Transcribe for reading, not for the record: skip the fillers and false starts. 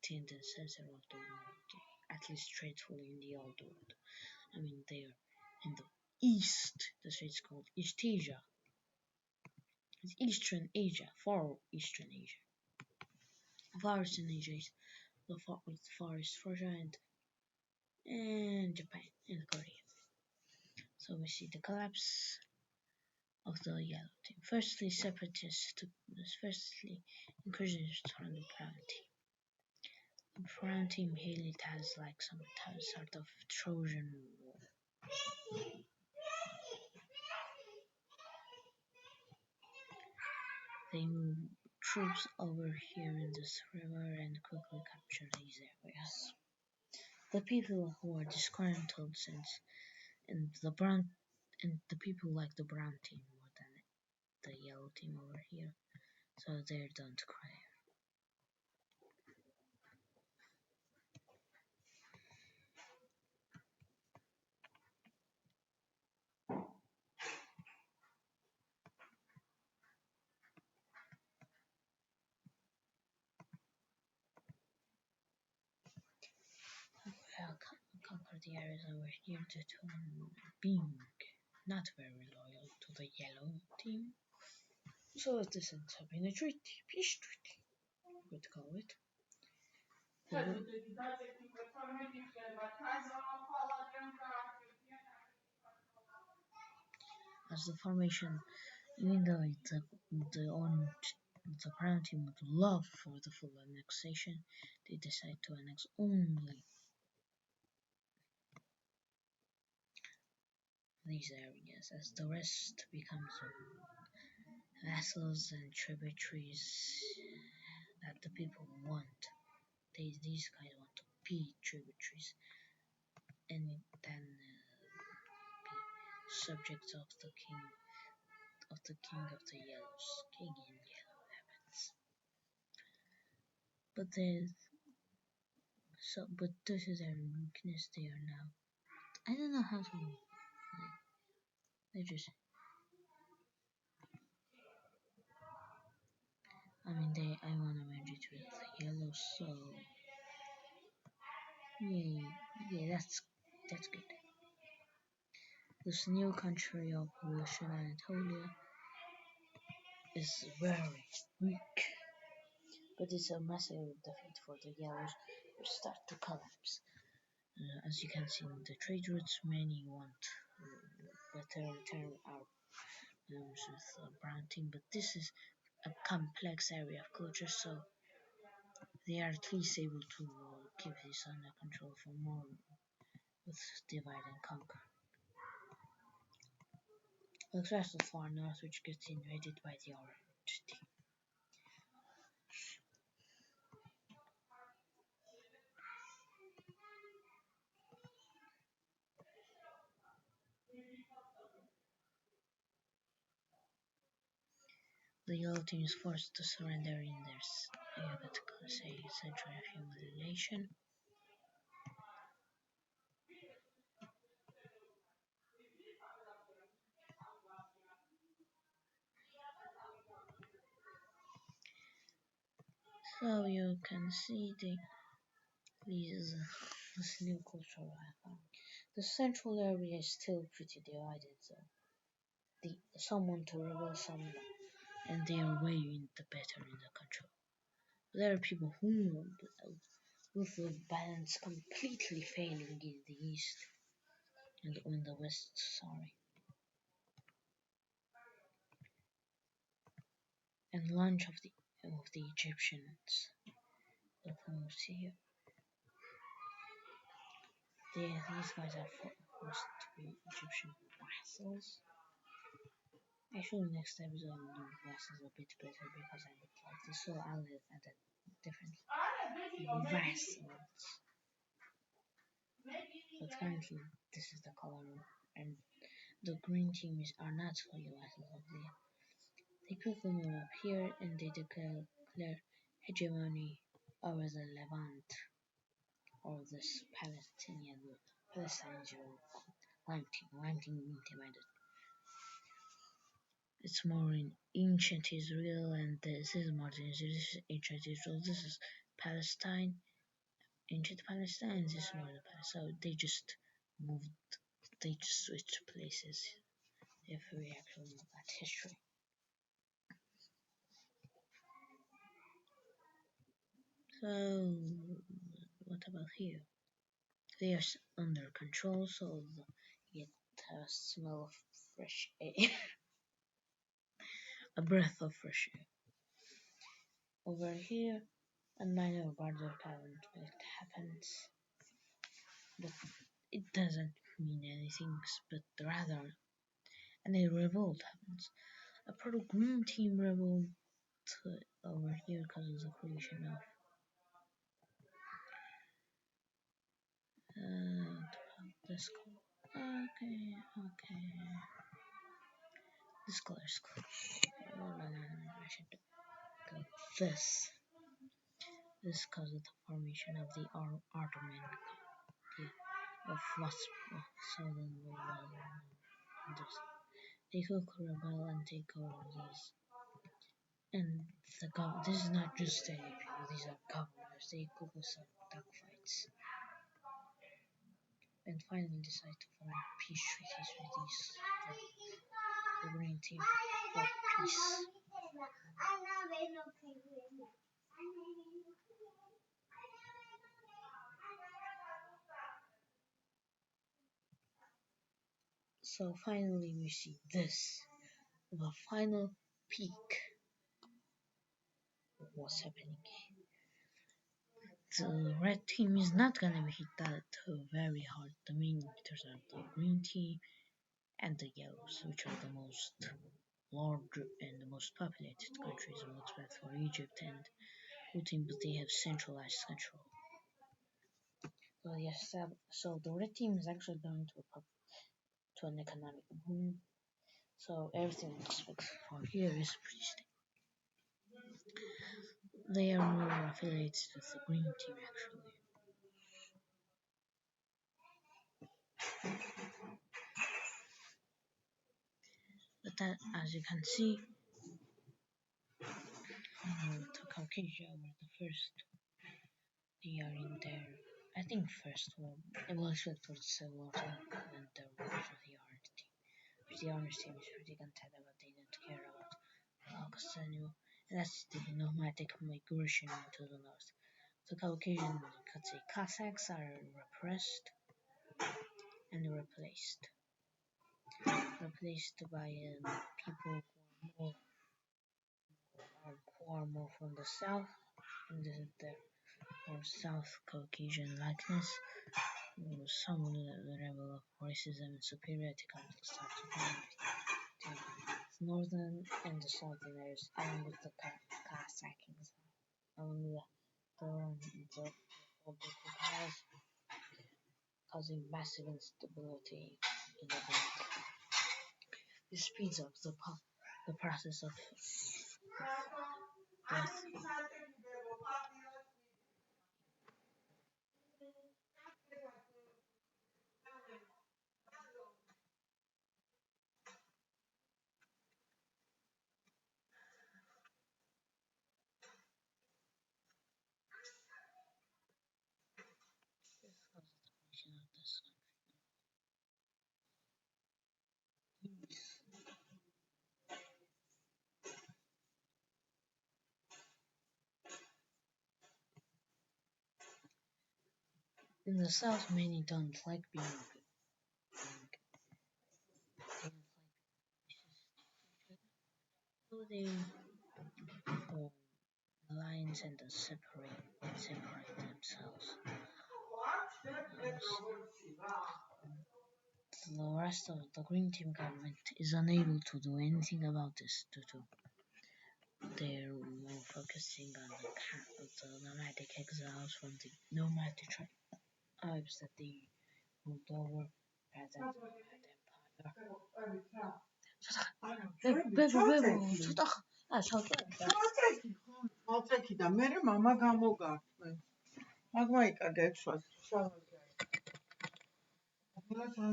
city in the center of the world, at least truthfully in the old world. I mean, they're in the east. The city's called East Asia. It's Eastern Asia, far Eastern Asia. Far Eastern Asia is the farthest for and Japan and Korea. So we see the collapse of the yellow team. Firstly, incursionists from the brown team. The brown team hailed it as like some sort of Trojan War. They moved troops over here in this river and quickly captured these areas. The people who are disgruntled since and the people like the brown team more than the yellow team over here, so they don't cry. I'll conquer the areas over here due to being not very loyal to the yellow team. So it ends up in a treaty, peace treaty, we could call it. As the formation, even though the brown team would love for the full annexation, they decide to annex only these areas, as the rest becomes vassals and tributaries that the people want. These guys want to be tributaries and then be subjects of the king of the yellows, king in yellow heavens. But this is their weakness. They are now. I don't know how to. They just. I want to merge it with yellow, so yeah, that's good. This new country of Russian Anatolia is very weak, but it's a massive defeat for the yellows, which start to collapse. As you can see in the trade routes, many want better return our with brown team, but this is a complex area of culture, so they are at least able to keep this under control for more with divide and conquer. Looks rest of far north, which gets invaded by the orange team. The yellow team is forced to surrender in their century of humiliation. So you can see this new cultural icon. The central area is still pretty divided, so some want to rebel, some and they are way the better in the control. There are people who, with the balance completely failing in the east and in the west, sorry. And launch of the Egyptians. Let them see here. These guys are forced to be Egyptian vassals. Actually, next episode I'll do vassals a bit better because I would like this, so I'll add it differently. Vassals. But currently, this is the color, and the green team are not fully vassals of the. They quickly move up here and they declare hegemony over the Levant, or this Palestinian Lime team divided. It's more in ancient Israel, and this is modern Israel. This is ancient Israel. This is Palestine, ancient Palestine, this is northern Palestine. So they just switched places. If we actually know that history. So what about here? They are under control, so you get a smell of fresh air, a breath of fresh air. Over here, a minor border conflict happens, but it doesn't mean anything, but rather, and a revolt happens. A pro-green team revolt over here causes the creation of this color. Okay. This color is cool. No, I should do this. This causes the formation of the Ottoman of southern Wales. They could rebel and take over these. And this is not just any people, these are governors. They could go some dogfights. And finally decide to form peace treaties with the Green Team for peace. So finally we see this, the final peak of what's happening. The red team is not gonna be hit that very hard. The main hitters are the green team and the yellows, which are the most large and the most populated countries on what's bad for Egypt and blue team, but they have centralized control. So yes, so the red team is actually going to an economic boom. So everything looks like for here is pretty stable. They are more affiliated with the green team actually. But that, as you can see, the Caucasia were the first. They are in their, I think, first war. Evolution for the Civil War and their war for the Orange team. Which the Orange team is pretty content about. They didn't care about Caucasus anymore. And that's the nomadic migration into the north. The Caucasian, let's say, Cossacks are repressed and replaced by people who are more from the south, and the more South Caucasian likeness. Some level of racism and superiority complex start to form. The northern and the southern areas, along with the Cossacks, along with the political powers, causing massive instability in the world. This speeds up the process of death. In the south, many don't like being so they form lines and separate themselves. The rest of the Green Team government is unable to do anything about this due to they're more focusing on the nomadic exiles from the nomadic tribes that they moved over rather than the empire.